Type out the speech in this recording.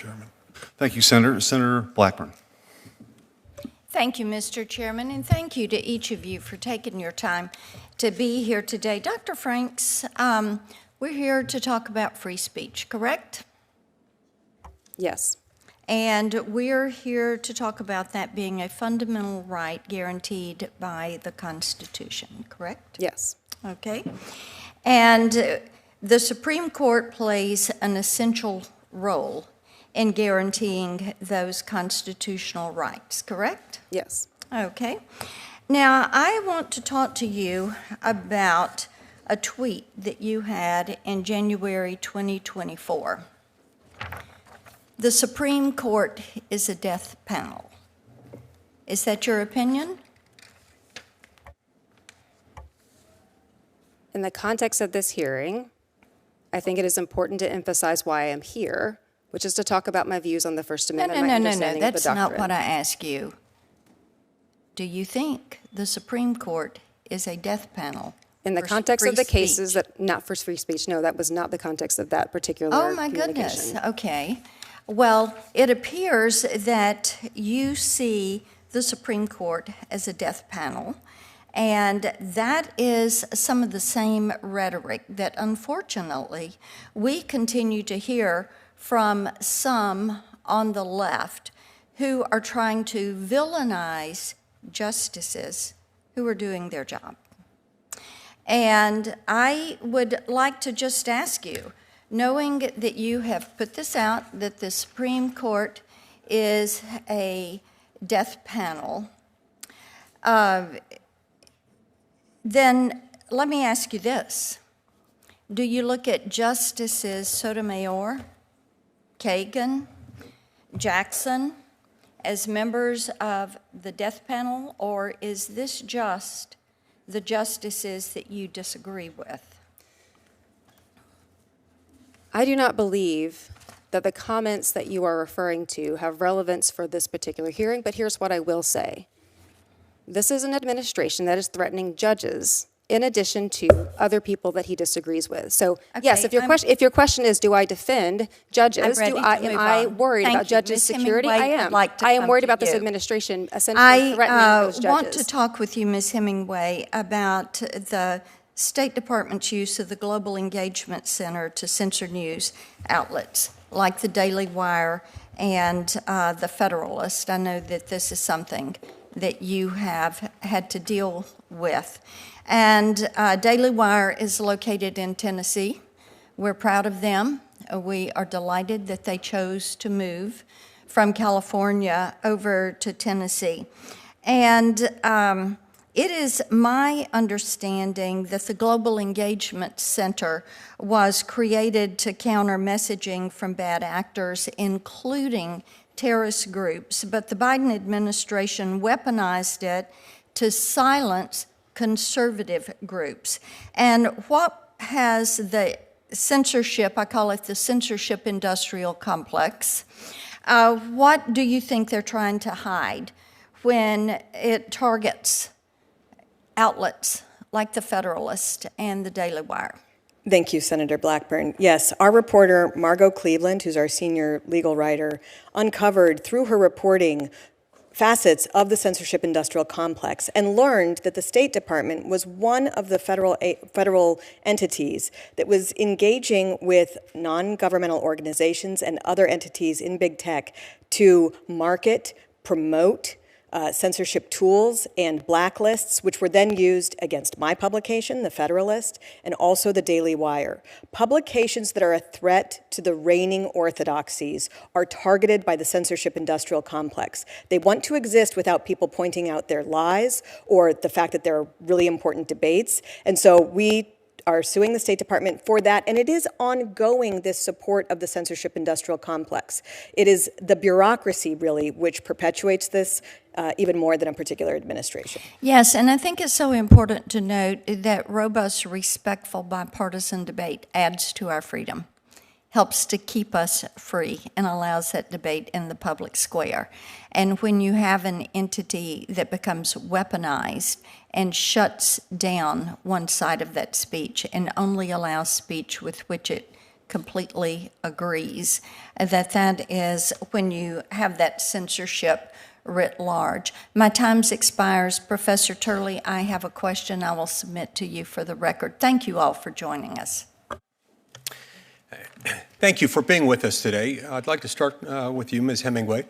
Chairman. Thank you, Senator. Senator Blackburn. Thank you, Mr. Chairman, and thank you to each of you for taking your time to be here today. Dr. Franks, we're here to talk about free speech, correct? Yes. And we're here to talk about that being a fundamental right guaranteed by the Constitution, correct? Yes. Okay. And the Supreme Court plays an essential role in guaranteeing those constitutional rights, correct? Yes. Okay. Now, I want to talk to you about a tweet that you had in January 2024. The Supreme Court is a death panel. Is that your opinion? In the context of this hearing, I think it is important to emphasize why I am here, which is to talk about my views on the First Amendment. No. That's not what I ask you. Do you think the Supreme Court is a death panel? In the context of the cases that, not for free speech, no, that was not the context of that particular Oh, my goodness. Okay. Well, it appears that you see the Supreme Court as a death panel, and that is some of the same rhetoric that, unfortunately, we continue to hear from some on the left who are trying to villainize justices who are doing their job. And I would like to just ask you, knowing that you have put this out, that the Supreme Court is a death panel, then let me ask you this. Do you look at Justices Sotomayor, Kagan, Jackson as members of the death panel, or is this just the justices that you disagree with? I do not believe that the comments that you are referring to have relevance for this particular hearing, but here's what I will say. This is an administration that is threatening judges in addition to other people that he disagrees with. So, okay, yes, if your question is, do I defend judges? Am I worried about judges' security? I am. I am worried about this administration essentially threatening those judges. I want to talk with you, Ms. Hemingway, about the State Department's use of the Global Engagement Center to censor news outlets like the Daily Wire and the Federalist. I know that this is something that you have had to deal with. And Daily Wire is located in Tennessee. We're proud of them. We are delighted that they chose to move from California over to Tennessee. And it is my understanding that the Global Engagement Center was created to counter messaging from bad actors, including terrorist groups, but the Biden administration weaponized it to silence conservative groups. And what has the censorship, I call it the censorship industrial complex, what do you think they're trying to hide when it targets outlets like the Federalist and the Daily Wire? Thank you, Senator Blackburn. Yes, our reporter, Margot Cleveland, who's our senior legal writer, uncovered through her reporting facets of the censorship industrial complex and learned that the State Department was one of the federal entities that was engaging with non-governmental organizations and other entities in big tech to market, promote, censorship tools and blacklists, which were then used against my publication, The Federalist, and also the Daily Wire. Publications that are a threat to the reigning orthodoxies are targeted by the censorship industrial complex. They want to exist without people pointing out their lies or the fact that there are really important debates. And so we are suing the State Department for that, and it is ongoing, this support of the censorship industrial complex. It is the bureaucracy, really, which perpetuates this even more than a particular administration. Yes, and I think it's so important to note that robust, respectful, bipartisan debate adds to our freedom, helps to keep us free, and allows that debate in the public square. And when you have an entity that becomes weaponized and shuts down one side of that speech and only allows speech with which it completely agrees, that is when you have that censorship writ large. My time's expires. Professor Turley, I have a question I will submit to you for the record. Thank you all for joining us. Thank you for being with us today. I'd like to start with you, Ms. Hemingway.